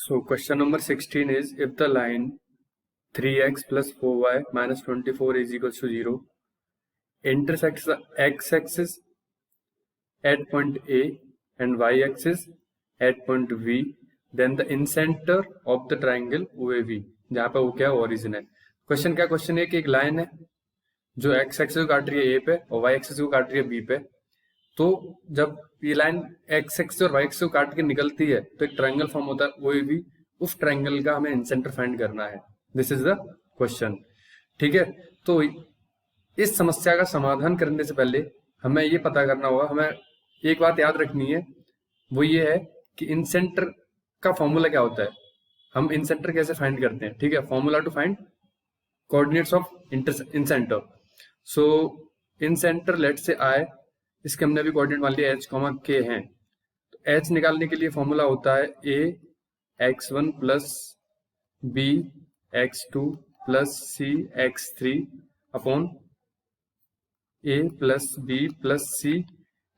So question number 16 is, if the line 3x plus 4y minus 24 is equals to 0 intersects the x-axis at point A and y-axis at point V, then the incenter of the triangle OAV, जहाँ पे वो क्या origin है। Question क्या question है कि एक line है जो x एक्सिस को काट रही है A पे और y एक्सिस को काट रही है B पे। तो जब ये लाइन x एक्सिस और y एक्सिस को काट के निकलती है तो एक ट्रायंगल फॉर्म होता है OAV। उस ट्रायंगल का हमें इंसेंटर फाइंड करना है। This is the question. ठीक है, तो इस समस्या का समाधान करने से पहले हमें ये पता करना होगा, हमें एक बात याद रखनी है, वो ये है कि इंसेंटर का फॉर्मूला क्या होता है, हम इंसेंटर कैसे फाइंड करते हैं। ठीक है, formula to find coordinates of incenter. So incenter let से आई, इसके हमने अभी कोऑर्डिनेट मान लिया h, k हैं। तो h निकालने के लिए फॉर्मूला होता है a x1 plus b x2 plus c x3 upon a प्लस b प्लस c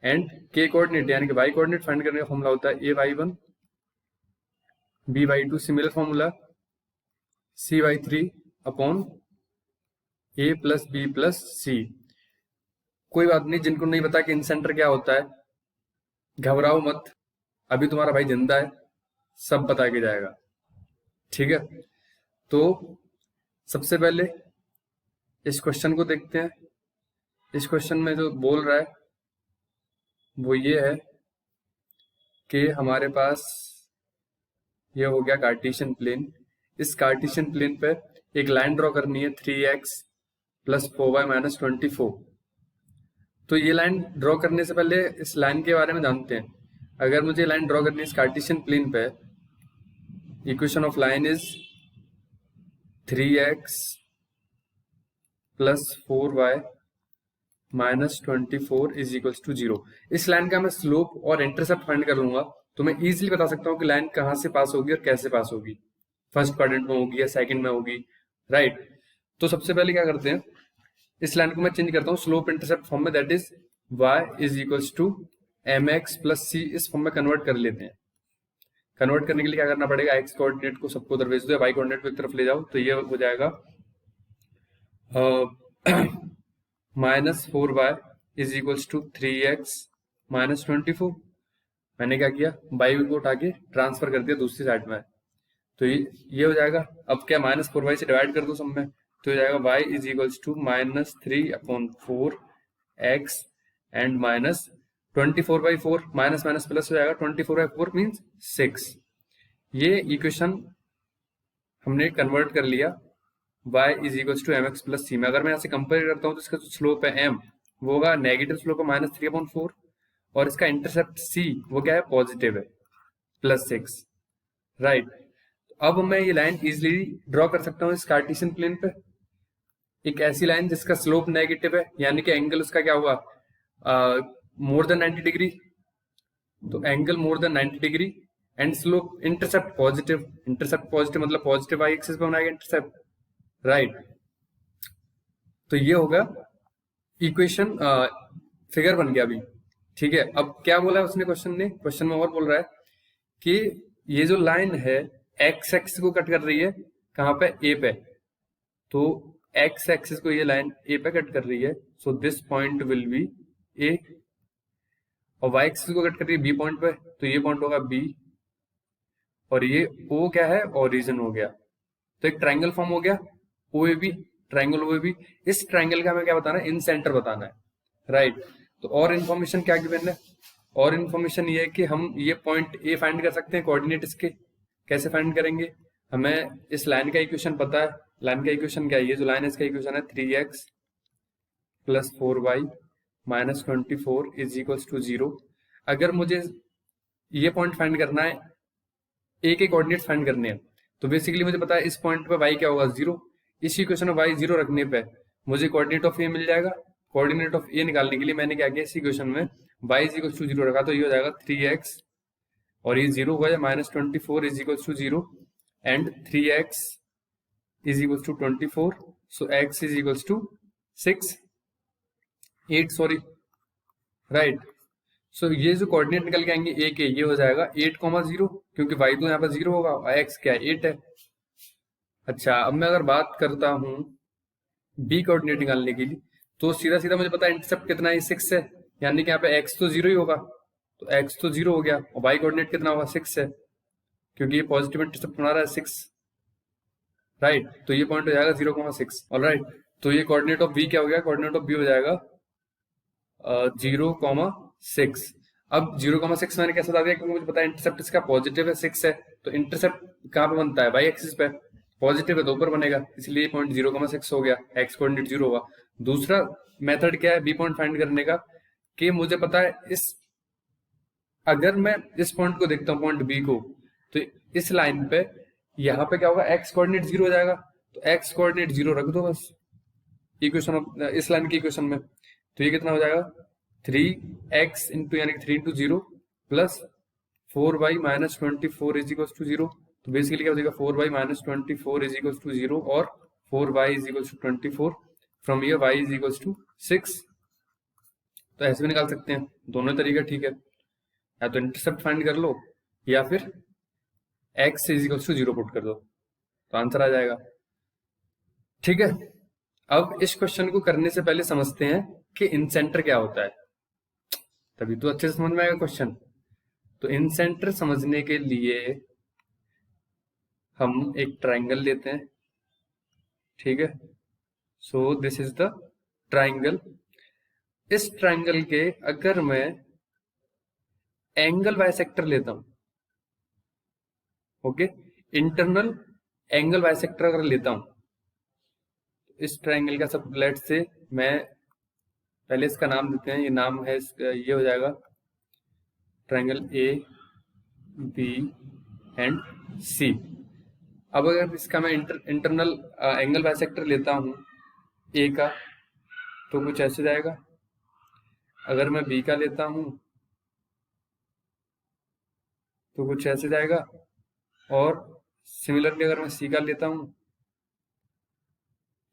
एंड k कोऑर्डिनेट यानी कि y कोऑर्डिनेट फाइंड करने का फॉर्मूला होता है a y1 b y2, similar formula c y3 upon a प्लस b प्लस c। कोई बात नहीं, जिनको नहीं पता कि इंसेंटर क्या होता है घबराओ मत, अभी तुम्हारा भाई जिंदा है, सब बता के जाएगा। ठीक है, तो सबसे पहले इस क्वेश्चन को देखते हैं। इस क्वेश्चन में जो बोल रहा है वो ये है कि हमारे पास ये हो गया कार्टेशियन प्लेन। इस कार्टेशियन प्लेन पे एक लाइन ड्रॉ करनी है 3x प्लस 4y माइनस 24। तो ये लाइन ड्रॉ करने से पहले इस लाइन के बारे में जानते हैं। अगर मुझे लाइन ड्रॉ करनी है इस कार्टेशियन प्लेन पे, equation of line is 3x plus 4y minus 24 is equals to 0। इस लाइन का मैं स्लोप और इंटरसेप्ट फाइंड कर लूंगा तो मैं इजीली बता सकता हूँ कि लाइन कहाँ से पास होगी और कैसे पास होगी, फर्स्ट क्वाड्रेंट में होगी या सेकंड में होगी। राइट, तो सबसे पहले क्या करते हैं, इस लाइन को मैं चेंज करता हूँ स्लोप इंटरसेप्ट फॉर्म में, that is y is equals to mx plus c। इस फॉर्म में कन्वर्ट कर लेते हैं। कन्वर्ट करने के लिए क्या करना पड़ेगा, x कोऑर्डिनेट को सबको उधर भेज दो, y कोऑर्डिनेट को एक तरफ ले जाओ, तो ये हो जाएगा minus 4y is equals to 3x minus 24। मैंने क्या किया, y को उठा के ट्रांसफर कर दिया दूसरी साइड में, तो ये हो जाएगा। अब क्या माइनस 4y से डिवाइड कर दो सब में, तो हो जाएगा y is equals to minus 3 upon 4x and minus 24/4, minus minus plus हो जाएगा, 24/4 मीन्स 6। ये इक्वेशन हमने कन्वर्ट कर लिया y is equals to mx plus c में। अगर मैं यहाँ से कंपेयर करता हूँ तो इसका जो स्लोप है m वो होगा नेगेटिव स्लोप है माइनस 3/4 और इसका इंटरसेप्ट c वो क्या है, पॉजिटिव है प्लस 6। राइट, अब मैं ये लाइन इजिली ड्रॉ कर सकता हूँ इस कार्टेशियन प्लेन पे, एक ऐसी लाइन जिसका स्लोप नेगेटिव है यानी कि एंगल उसका क्या हुआ, मोर देन 90 डिग्री। तो angle more than 90 degree and slope intercept positive. Intercept positive मतलब पॉजिटिव y एक्सिस पे बनाएगा इंटरसेप्ट। राइट, तो ये होगा इक्वेशन, फिगर बन गया अभी। ठीक है, अब क्या बोला है उसने क्वेश्चन में और बोल रहा है कि ये जो लाइन है x एक्सिस को कट कर रही है कहाँ पे, a पे। तो x एक्सिस को ये लाइन a पे कट कर रही है, so this point will be a, और y एक्सिस को कट कर रही है b पॉइंट पे, तो ये पॉइंट होगा b, और ये o क्या है, ओरिजिन हो गया। तो एक ट्रायंगल फॉर्म हो गया OAB, ट्रायंगल OAB। इस ट्रायंगल का हमें क्या बताना है, इन सेंटर बताना है। राइट, तो और इन्फॉर्मेशन क्या गिवन है, और इन्फॉर्मेशन ये है कि हम ये पॉइंट A फाइंड कर सकते हैं, कोऑर्डिनेट इसके कैसे फाइंड करेंगे। हमें इस लाइन का इक्वेशन पता है, लाइन का इक्वेशन क्या है, ये जो लाइन है इसका इक्वेशन है 3x plus 4y minus 24 is equals to 0। अगर मुझे ये पॉइंट फाइंड करना है, A के कोऑर्डिनेट फाइंड करने हैं, तो बेसिकली मुझे पता है इस पॉइंट पे y क्या होगा, 0। इस इक्वेशन में y 0 रखने पे मुझे कोऑर्डिनेट ऑफ A मिल जाएगा। कोऑर्डिनेट ऑफ A निकालने के लिए मैंने क्या किया, इस इक्वेशन में y इज इक्वल टू 0 रखा, तो ये हो जाएगा 3x और ये 0 हुआ है minus 24 is equal to 0 and 3x is equal to 24, so x is equal to 8 sorry. Right, so ये जो कोऑर्डिनेट निकल के आएंगे ए के, ये हो जाएगा 8,0, क्योंकि वाई तो यहाँ पर 0 होगा और एक्स क्या है 8 है। अच्छा, अब मैं अगर बात करता हूँ बी कोऑर्डिनेट निकालने के लिए, तो सीधा सीधा मुझे पता है इंटरसेप्ट कितना है 6 है, यानी कि यहाँ पे एक्स तो 0 ही होगा, तो एक्स तो 0 हो गया और वाई कोऑर्डिनेट कितना होगा 6 है, क्योंकि ये पॉजिटिव इंटरसेप्ट बना रहा है 6, राइट। तो ये पॉइंट हो जाएगा 0,6। ऑलराइट, तो ये कोऑर्डिनेट ऑफ बी क्या हो गया, कोऑर्डिनेट ऑफ बी हो जाएगा 0,6। अब 0,6 मैंने कैसे बता दिया, क्योंकि मुझे पता है इंटरसेप्ट इसका पॉजिटिव है 6 है, तो इंटरसेप्ट कहाँ पे बनता है वाई एक्सिस पे, पॉजिटिव है तो ऊपर बनेगा, इसलिए पॉइंट 0,6 हो गया, एक्स कोऑर्डिनेट 0 होगा। दूसरा मेथड क्या है बी पॉइंट फाइंड करने का, कि मुझे पता है अगर मैं इस पॉइंट को देखता हूँ पॉइंट बी को, तो इस लाइन पे यहाँ पे क्या होगा, एक्स कोऑर्डिनेट 0 हो जाएगा, तो एक्स कोऑर्डिनेट 0 रख दो बस इक्वेशन, इस लाइन की इक्वेशन में। तो ये कितना हो जाएगा 3x इंटू यानी 3 into 0 plus 4y minus 24 is equal to 0। तो बेसिकली क्या हो जाएगा 4y minus 24 is equal to 0 और 4y is equal to 24, from here y is equal to 6। तो ऐसे भी निकाल सकते हैं, दोनों तरीका ठीक है, या तो इंटरसेप्ट फाइंड कर लो या फिर x is equal to 0 put कर दो, तो आंसर आ जाएगा। ठीक है, अब इस क्वेश्चन को करने से पहले समझते हैं कि इनसेंटर क्या होता है, तभी तो अच्छे से समझ में आएगा क्वेश्चन। तो इनसेंटर समझने के लिए हम एक ट्राइंगल लेते हैं, ठीक है। So this is the triangle. इस ट्राइंगल के अगर मैं एंगल बाइसेक्टर लेता हूं, ओके, इंटरनल एंगल बाइसेक्टर अगर लेता हूं, इस ट्राइंगल का सब लेट से मैं पहले इसका नाम देते हैं, ये नाम है इसका, ये हो जाएगा ट्राइंगल ए बी एंड सी। अब अगर इसका मैं इंटरनल एंगल बाइसेक्टर लेता हूं ए का, तो कुछ ऐसे जाएगा। अगर मैं बी का लेता हूं तो कुछ ऐसे जाएगा, और सिमिलरली अगर मैं सी का लेता हूं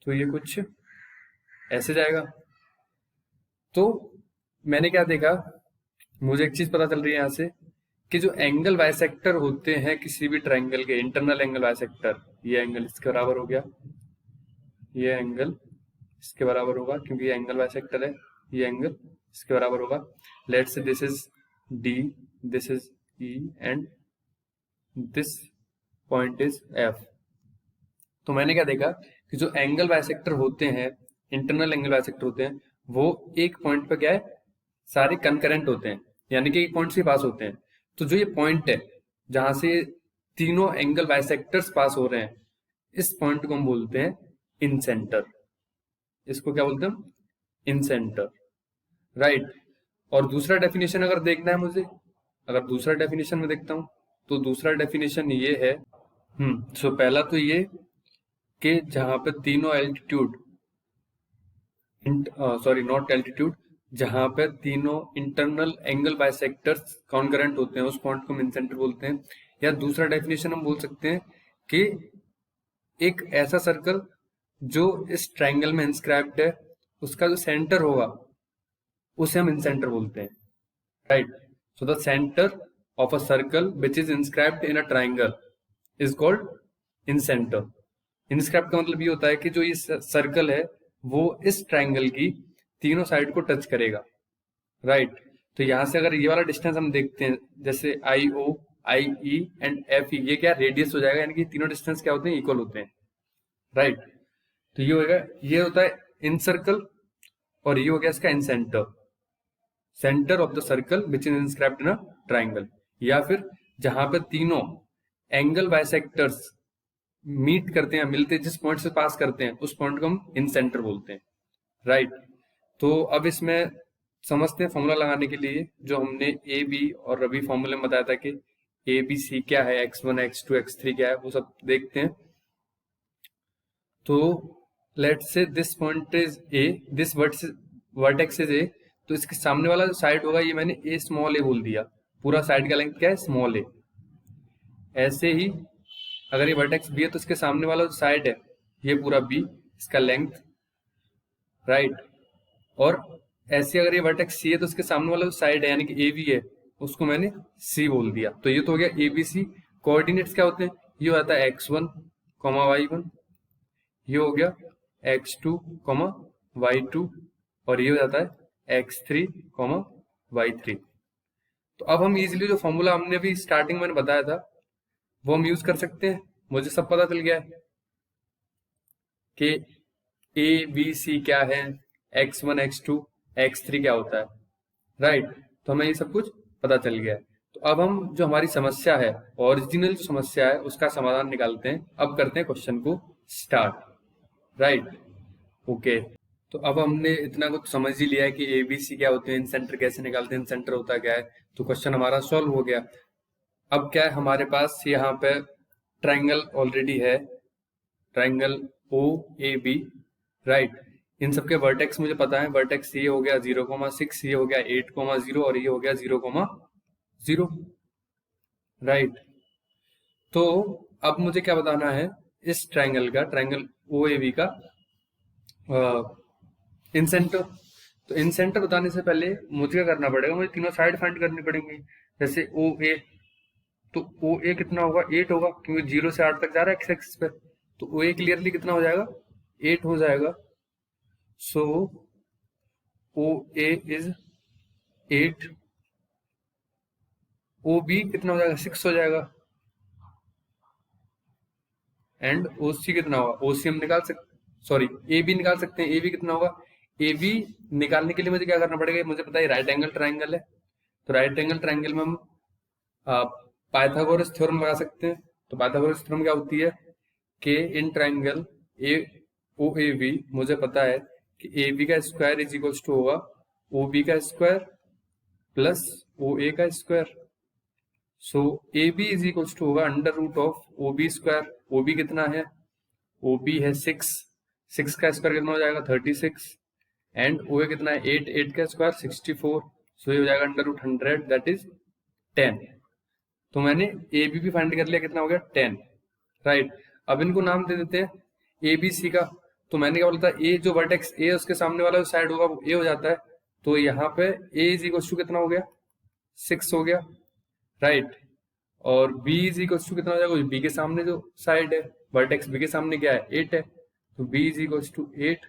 तो ये कुछ ऐसे जाएगा। तो मैंने क्या देखा, मुझे एक चीज पता चल रही है यहाँ से, कि जो एंगल बाइसेक्टर होते हैं किसी भी ट्राइंगल के, इंटरनल एंगल बाइसेक्टर, ये एंगल इसके बराबर हो गया, ये एंगल इसके बराबर होगा क्योंकि ये एंगल बाइसेक्टर है, ये एंगल इसके बराबर होगा। Let's say this is D, this is E and this point is F. तो मैंने क्या देखा कि जो एंगल बाइसेक्टर होते हैं, इंटरनल एंगल बाइसेक्टर होते हैं, वो एक पॉइंट पे क्या है, सारे कंकरेंट होते हैं, यानी कि एक पॉइंट से पास होते हैं। तो जो ये पॉइंट है जहां से तीनों एंगल बाइसेक्टर्स पास हो रहे हैं, इस पॉइंट को हम बोलते हैं इन सेंटर। इसको क्या बोलते हैं, इन सेंटर, राइट। और दूसरा डेफिनेशन अगर देखना है मुझे, अगर दूसरा डेफिनेशन में देखता हूं, तो दूसरा डेफिनेशन ये है, सो पहला तो ये कि जहां पे तीनों एल्टीट्यूड, सॉरी नॉट एल्टीट्यूड, जहां पे तीनों इंटरनल एंगल बाइसेक्टर्स कॉन्करेंट होते हैं, उस पॉइंट को हम इन सेंटर बोलते हैं। या दूसरा डेफिनेशन हम बोल सकते हैं कि एक ऐसा सर्कल जो इस ट्राइंगल में इंस्क्राइब्ड है, उसका जो सेंटर होगा उसे हम इन सेंटर बोलते हैं, right. So the centre of a circle which is inscribed in a triangle is called in centre. Inscribed का मतलब ये होता है कि जो ये सर्कल है वो इस ट्राइंगल की तीनों साइड को टच करेगा, राइट। तो यहां से अगर ये वाला डिस्टेंस हम देखते हैं, जैसे आई ओ, आई ई एंड एफ ई, ये क्या रेडियस हो जाएगा, यानी कि तीनों डिस्टेंस क्या होते हैं, इक्वल होते हैं, राइट। तो ये होगा, ये होता है इन सर्कल, और ये हो गया इसका incenter, center of the circle which is inscribed in a triangle. या फिर जहां पे तीनों एंगल बाइसेक्टर्स मीट करते हैं, मिलते हैं, जिस पॉइंट से पास करते हैं, उस पॉइंट को हम इन सेंटर बोलते हैं, राइट। तो अब इसमें समझते हैं फॉर्मूला लगाने के लिए, जो हमने ए बी और रवि फॉर्मूले में बताया था कि ए बी सी क्या है, x1 x2 x3 क्या है, वो सब देखते हैं। तो let's say this point is a, this vertex is a, तो इसके सामने वाला जो साइड होगा, ये मैंने ए स्मॉल ए बोल दिया, पूरा साइड का लेंथ क्या है, स्मॉल ए। ऐसे ही अगर ये वर्टेक्स बी है, तो इसके सामने वाला जो साइड है, ये पूरा बी, इसका लेंथ, राइट। और ऐसे अगर ये वर्टेक्स सी है तो उसके सामने वाला जो साइड है यानी कि ए बी है उसको मैंने सी बोल दिया। तो ये तो हो गया ए बी सी। कोऑर्डिनेट्स क्या होते हैं? ये होता है x1 y1, ये हो गया x2 y2 और ये हो जाता है x3 y3। तो अब हम इजीली जो फॉर्मूला हमने अभी स्टार्टिंग में बताया था वो हम यूज कर सकते हैं। मुझे सब पता चल गया है कि ए बी सी क्या है, x1 x2 x3 क्या होता है, राइट। तो हमें ये सब कुछ पता चल गया है। तो अब हम जो हमारी समस्या है, ओरिजिनल जो समस्या है उसका समाधान निकालते हैं। अब करते हैं क्वेश्चन को स्टार्ट, राइट। ओके, तो अब हमने इतना कुछ समझ ही लिया है कि ए बी सी क्या होते हैं, इन सेंटर कैसे निकालते हैं, इन सेंटर होता क्या है। तो क्वेश्चन हमारा सॉल्व हो गया। अब क्या है हमारे पास, यहाँ पे ट्राइंगल ऑलरेडी है, triangle O A B, right. इन सबके वर्टेक्स मुझे पता है, वर्टेक्स ये हो गया 0,6, ये हो गया 8,0 और ये हो गया 0,0, राइट। तो अब मुझे क्या बताना है, इस ट्राइंगल का, ट्राइंगल ओ ए बी का इन सेंटर। तो इन सेंटर बताने से पहले मुझे क्या करना पड़ेगा, मुझे तीनों साइड फाइंड करनी पड़ेंगी। जैसे ओ ए, तो ओ ए कितना होगा, 8 होगा, क्योंकि 0 से 8 तक जा रहा है एक्स एक्सिस पे। तो ओ ए क्लियरली कितना हो जाएगा, 8 हो जाएगा। सो ओ ए इज 8, ओ बी कितना हो जाएगा, 6 हो जाएगा, एंड ओ सी कितना होगा, ओ सी हम निकाल सकते, सॉरी ए बी निकाल सकते हैं। ए बी कितना होगा, ए बी निकालने के लिए मुझे क्या करना पड़ेगा, मुझे पता है राइट एंगल ट्राइंगल है। तो राइट एंगल ट्राइंगल में हम पाइथागोरस थ्योरम लगा सकते हैं। तो पाइथागोरस थ्योरम क्या होती है कि in triangle A O A B मुझे पता है कि ए बी का स्क्वायर इज इक्वल्स टू होगा ओ बी का स्क्वायर प्लस ओ ए का square. So A B is equals to होगा under root of O B square. O B कितना है, ओ बी है 6, 6 का स्क्वायर कितना हो जाएगा 36, एंड ओ ए कितना है 8, 8 का स्क्वायर 64। सो ये हो जाएगा अंडर रूट 100 दैट इज 10। तो मैंने ए बी भी फाइंड कर लिया, कितना हो गया 10, राइट। अब इनको नाम दे देते हैं ए बी सी का। तो मैंने क्या बोला था, ए जो वर्टेक्स ए उसके सामने वाला जो साइड होगा वो ए हो जाता है। तो यहाँ पे ए इज इक्वल टू कितना हो गया, 6 हो गया, राइट। और b इज इक्वल टू कितना हो जाएगा, b के सामने जो साइड है, वर्टेक्स b के सामने क्या है 8 है, तो b इज इक्वल टू 8।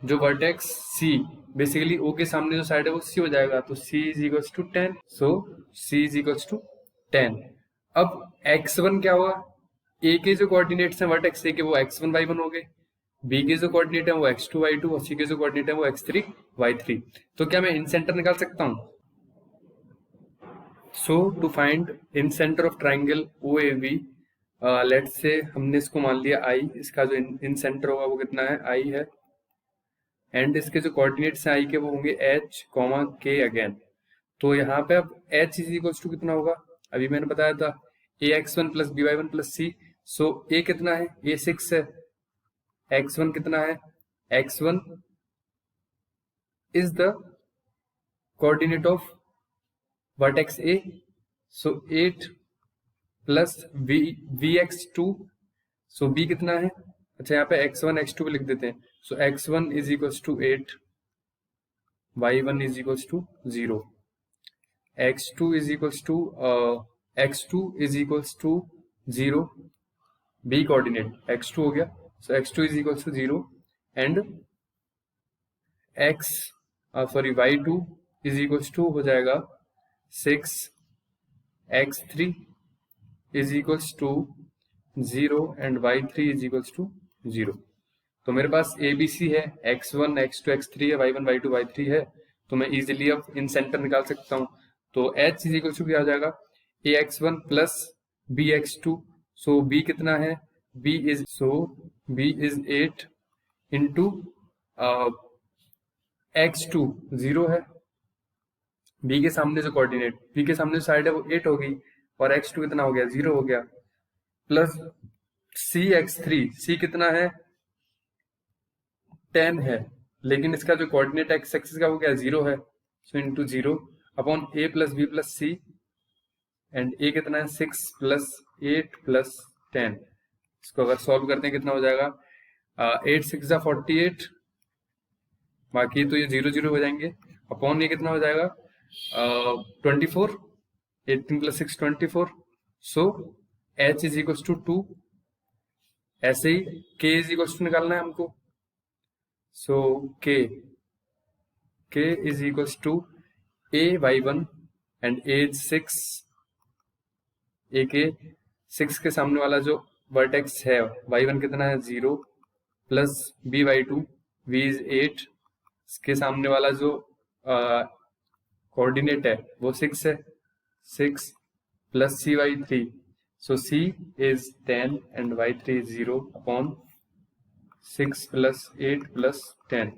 जो वर्टेक्स c बेसिकली o के सामने जो साइड है वो c हो जाएगा, तो c is equal to 10। So c is equal to 10। अब x1 क्या हुआ, a के जो कोऑर्डिनेट्स हैं वर्टेक्स a के वो x1 y1 हो गए, b के जो कोऑर्डिनेट है वो x2 y2 और c के जो कोऑर्डिनेट है वो x3 y3। तो क्या मैं इन सेंटर निकाल सकता हूँ? So to find in center of triangle OAB, let's say हमने इसको मान लिया I, इसका जो इन सेंटर होगा वो कितना है I है, एंड इसके जो कोऑर्डिनेट्स हैं I के वो होंगे H, K अगेन। तो यहाँ पे अब H इज इक्वल टू कितना होगा, अभी मैंने बताया था AX1 plus BY1 plus C। So A कितना है, A 6 है, X1 कितना है, X1 is the coordinate of vertex A, so 8 plus VX2, so B कितना है, अच्छा यहाँ पे X1 X2 भी लिख देते हैं। So X1 is equals to 8, Y1 is equals to 0, X2 is equals to X2 is equals to 0, B coordinate X2 हो गया, so X2 is equals to 0 and Y2 is equals to हो जाएगा 6, X3 is equals to 0 and Y3 is equals to 0। तो मेरे पास ABC है, X1 X2 X3 है, Y1 Y2 Y3 है। तो मैं इजीली अब इन सेंटर निकाल सकता हूँ। तो H इज इक्वल्स टू क्या हो जाएगा, AX1 प्लस BX2। सो B कितना है, B इज 8 इंटू X2 0 है, B के सामने जो कोऑर्डिनेट, B के सामने जो साइड है वो 8 हो गई, और X2 कितना हो गया 0 हो गया, प्लस CX3, C कितना है 10 है, लेकिन इसका जो कोऑर्डिनेट एक्स एक्सिस का वो क्या 0 है, सो इंटू 0 अपॉन A प्लस B प्लस C, एंड A कितना है 6 प्लस 8 प्लस 10। इसको अगर सॉल्व करते हैं कितना हो जाएगा, 8 6 48, बाकी तो ये 0 0 हो जाएंगे। अपॉन ये कितना हो जाएगा 24, 18 + 6 24। So h is equal to 2। ऐसे ही k इज इक्वल टू निकालना है हमको। So k is equal to a by 1 and a is 6। a के 6 के सामने वाला जो वर्टेक्स है y1 कितना है 0 plus b by 2, v is 8। इसके सामने वाला जो कोऑर्डिनेट है वो 6 है, 6 plus c by 3। So c is 10 and y3 is 0 upon 6 plus 8 plus 10।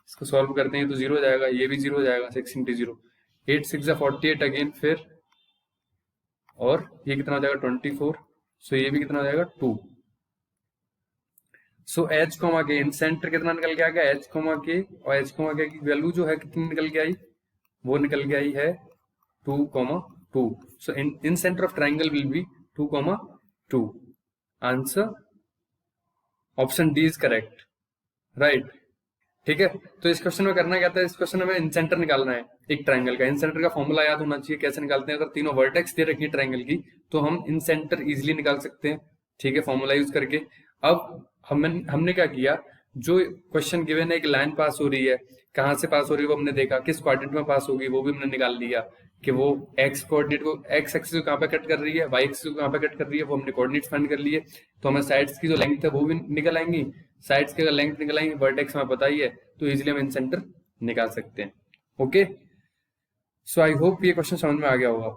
इसको सॉल्व करते हैं तो 0 हो जाएगा, ये भी 0 हो जाएगा। 6 इंटू 0, 8 6 48 अगेन फिर, और ये कितना हो जाएगा 24। सो ये भी कितना हो जाएगा 2। सो h कोमा के इन सेंटर कितना निकल के आ गया h कोमा के, और h कोमा के की वैल्यू जो है कितनी निकल के आई, वो निकल के आई है 2,2। So incenter of triangle will be 2,2। Answer option D is correct, right. ठीक है, तो इस क्वेश्चन में करना क्या था, इस क्वेश्चन में इन सेंटर निकालना है एक ट्राइंगल का। इन सेंटर का फॉर्मूला याद होना चाहिए, कैसे निकालते हैं। अगर तीनों वर्टेक्स दे रखी है ट्राइंगल की तो हम इन सेंटर इजिली निकाल सकते हैं, ठीक है, फॉर्मूला यूज करके। अब हमने क्या किया, जो क्वेश्चन गिवन है, एक लाइन पास हो रही है, कहाँ से पास हो रही है वो हमने देखा, किस क्वाड्रेंट में पास होगी वो भी हमने निकाल लिया, कि वो एक्स कोऑर्डिनेट को, एक्स एक्सिस को कहाँ पे कट कर रही है, वाई एक्सिस को कहाँ पे कट कर रही है, वो हमने कोऑर्डिनेट्स फाइंड कर लिए। तो हमें साइड्स की जो लेंथ है वो भी निकल आएंगी, साइड्स की अगर लेंथ निकल आएंगी, वर्टेक्स हमें पता ही है, तो इजिली हम इन सेंटर निकाल सकते हैं। ओके, सो आई होप ये क्वेश्चन समझ में आ गया होगा।